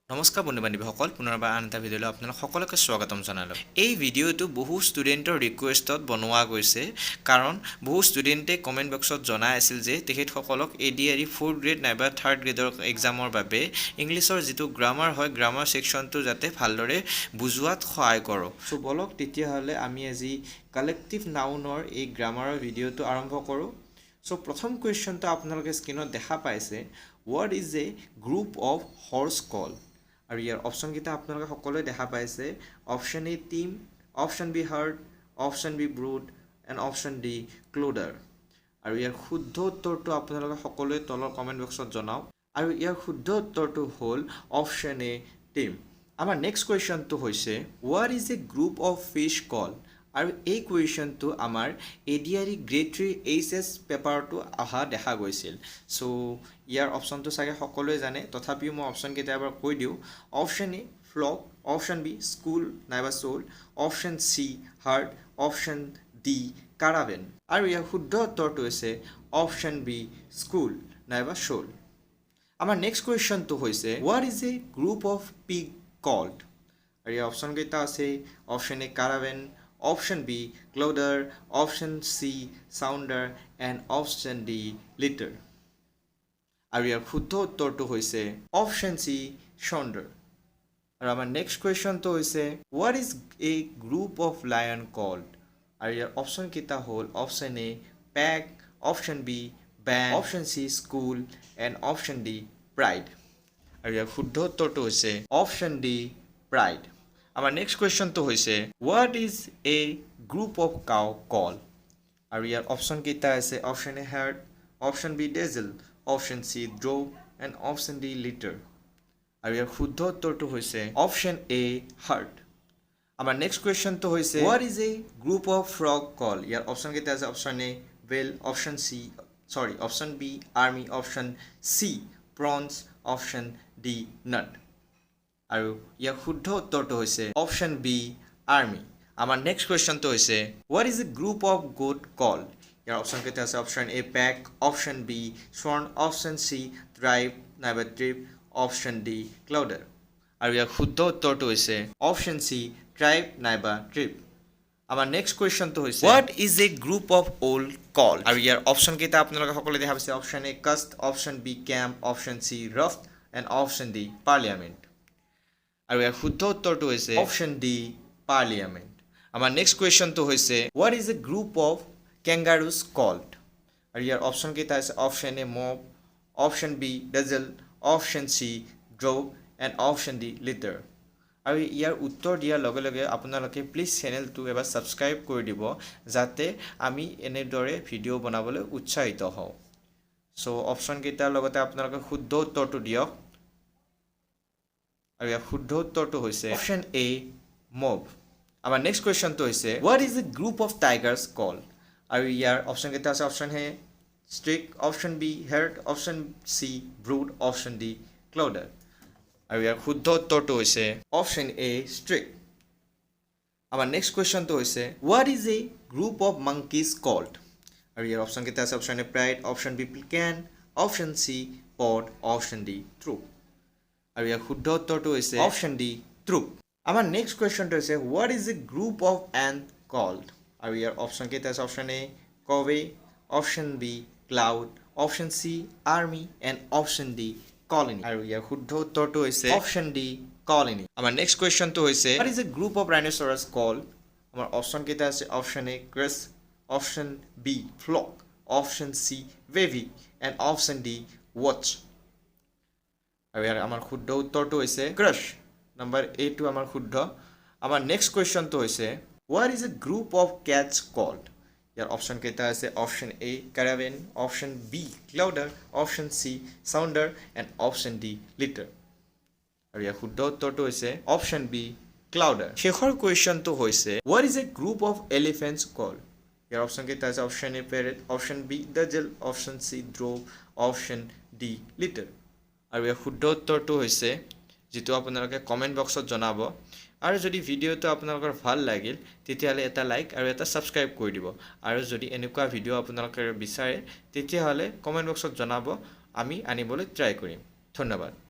নমস্কাৰ বন্ধু বান্ধৱীসকল পুনৰবাৰ আন এটা ভিডিঅ'লৈ আপোনালোক সকলোকে স্বাগতম জনালোঁ। এই ভিডিঅ'টো বহু ষ্টুডেণ্টৰ ৰিকুৱেষ্টত বনোৱা গৈছে কাৰণ বহু ষ্টুডেণ্টে কমেণ্ট বক্সত জনাই আছিল যে তেখেতসকলক ADRE 4th গ্ৰেড নাইবা 3rd গ্ৰেডৰ এক্সামৰ বাবে ইংলিছৰ যিটো গ্ৰামাৰ হয় গ্ৰামাৰ ছেকশ্যনটো যাতে ভালদৰে বুজোৱাত সহায় কৰক। চ' বলক তেতিয়াহ'লে আমি আজি কালেক্টিভ নাউনৰ এই গ্ৰামাৰৰ ভিডিঅ'টো আৰম্ভ কৰোঁ। চ' প্ৰথম কুৱেশ্যনটো আপোনালোকে স্ক্ৰীনত দেখা পাইছে, what is a group of horse call? আৰু ইয়াৰ অপশ্যনকেইটা আপোনালোকে সকলোৱে দেখা পাইছে। Option A team, option B herd, option B brood and option D clowder. আৰু ইয়াৰ শুদ্ধ উত্তৰটো আপোনালোকে সকলোৱে তলৰ কমেণ্ট বক্সত জনাওক। আৰু ইয়াৰ শুদ্ধ উত্তৰটো হ'ল অপশ্যন এ টিম। আমাৰ নেক্সট কুৱেশ্যনটো হৈছে, what is a group of fish call? আৰু এই কুৱেশ্যনটো আমাৰ ADRE গ্ৰেড 3 HS পেপাৰটো অহা দেখা গৈছিল। চ' ইয়াৰ অপশ্যনটো চাগে সকলোৱে জানে, তথাপিও মই অপশ্যনকেইটা এবাৰ কৈ দিওঁ। Option A flock, option B school নাইবা shoal, option C herd, option D caravan. আৰু ইয়াৰ শুদ্ধ উত্তৰটো হৈছে অপশ্যন বি স্কুল নাইবা চ'ল। আমাৰ নেক্সট কুৱেশ্যনটো হৈছে, what is a group of pig called? আৰু ইয়াৰ অপশ্যনকেইটা আছে। Option A caravan, option B clowder, option C sounder and option D litter. আৰু ইয়াৰ শুদ্ধ উত্তৰটো হৈছে অপশ্যন চি চাউণ্ডাৰ। আৰু আমাৰ নেক্সট কুৱেশ্যনটো হৈছে, what is a group of lion called? আৰু ইয়াৰ অপশ্যনকেইটা হ'ল option A pack, option B band, option C school and option D pride. আৰু ইয়াৰ শুদ্ধ উত্তৰটো হৈছে অপশ্যন ডি প্ৰাইড। আমাৰ নেক্সট কুৱেশ্যনটো হৈছে, what is a group of cow call? আৰু ইয়াৰ অপশ্যনকেইটা আছে। Option A herd, option B dazzle, option C drove and option D litter. আৰু ইয়াৰ শুদ্ধ উত্তৰটো হৈছে অপশ্যন এ হাৰ্ট। আমাৰ নেক্সট কুৱেশ্যনটো হৈছে, what is a group of frog call? ইয়াৰ অপশ্যনকেইটা আছে। Option A well, option B army, option C prawns, option D knot. আৰু ইয়াৰ শুদ্ধ উত্তৰটো হৈছে অপশ্যন বি আৰ্মি। আমাৰ নেক্সট কুৱেশ্যনটো হৈছে, what is a group of goat call? ইয়াৰ অপশ্যনকেইটা আছে। Option A pack, option B swarm, option C tribe নাইবা ট্ৰিপ, অপশ্যন ডি ক্লাউডাৰ। আৰু ইয়াৰ শুদ্ধ উত্তৰটো হৈছে অপশ্যন চি ট্ৰাইব নাইবা ট্ৰিপ। আমাৰ নেক্সট কুৱেশ্যনটো হৈছে, what is a group of owl call? আৰু ইয়াৰ অপশ্যনকেইটা আপোনালোকে সকলোৱে দেখা পাইছে। Option A cast, option B camp, option C rough and option D parliament. আৰু ইয়াৰ শুদ্ধ উত্তৰটো হৈছে অপশ্যন ডি পাৰ্লিয়ামেণ্ট। আমাৰ নেক্সট কুৱেশ্যনটো হৈছে, what is a group of kangaroos called? আৰু ইয়াৰ অপশ্যনকেইটা আছে। Option A mob, option B dazzle, option C drove and option D litter. আৰু ইয়াৰ উত্তৰ দিয়াৰ লগে লগে আপোনালোকে প্লিজ চেনেলটো এবাৰ ছাবস্ক্ৰাইব কৰি দিব, যাতে আমি এনেদৰে ভিডিঅ' বনাবলৈ উৎসাহিত হওঁ। চ' অপশ্যনকেইটাৰ লগতে আপোনালোকে শুদ্ধ উত্তৰটো দিয়ক। আৰু ইয়াৰ শুদ্ধ উত্তৰটো হৈছে অপশ্যন এ মব। আমাৰ নেক্সট কুৱেশ্যনটো হৈছে, what is a group of tigers called? আৰু ইয়াৰ অপশ্যনকেইটা আছে। Option A streak, option B head, option C brood, option D clowder. আৰু ইয়াৰ শুদ্ধ উত্তৰটো হৈছে অপশ্যন এ ষ্ট্ৰিক। আমাৰ নেক্সট কুৱেশ্যনটো হৈছে, what is a group of monkeys called? আৰু ইয়াৰ অপশ্যনকেইটা আছে। Option A pride, option B pelican, option C pod, option D troop. আৰু ইয়াৰ শুদ্ধ উত্তৰটো হৈছে অপশ্যন ডি ট্ৰুপ। আমাৰ নেক্সট কুৱেশ্যনটো হৈছে, what is a group of ant called? আৰু ইয়াৰ অপশ্যনকেইটা আছে। Option A covey, option B cloud, option C army and option D colony. আৰু ইয়াৰ শুদ্ধ উত্তৰটো হৈছে অপশ্যন ডি কলনী। আমাৰ নেক্সট কুৱেশ্যনটো হৈছে, what is a group of rhinoceros called? আমাৰ অপশ্যনকেইটা আছে। Option A crash, option B flock, option C bevy and option D ৱাটছ। আৰু ইয়াৰ আমাৰ শুদ্ধ উত্তৰটো হৈছে ক্ৰাছ। নম্বৰ এটো আমাৰ শুদ্ধ। আমাৰ নেক্সট কুৱেশ্যনটো হৈছে, what is a group of cats called? ইয়াৰ অপশ্যনকেইটা আছে। Option A caravan, option B clowder, option C sounder and option D litter. আৰু ইয়াৰ শুদ্ধ উত্তৰটো হৈছে অপশ্যন বি ক্লাউডাৰ। শেষৰ কুৱেশ্যনটো হৈছে, what is a group of elephants called? ইয়াৰ অপশ্যনকেইটা আছে। Option A parade, option B dazzle, option C drove, option D litter. আৰু ইয়াৰ শুদ্ধ উত্তৰটো হৈছে, যিটো আপোনালোকে কমেণ্ট বক্সত জনাব। আৰু যদি ভিডিঅ'টো আপোনালোকৰ ভাল লাগিল তেতিয়াহ'লে এটা লাইক আৰু এটা ছাবস্ক্ৰাইব কৰি দিব। আৰু যদি এনেকুৱা ভিডিঅ' আপোনালোকে বিচাৰে তেতিয়াহ'লে কমেণ্ট বক্সত জনাব, আমি আনিবলৈ ট্ৰাই কৰিম। ধন্যবাদ।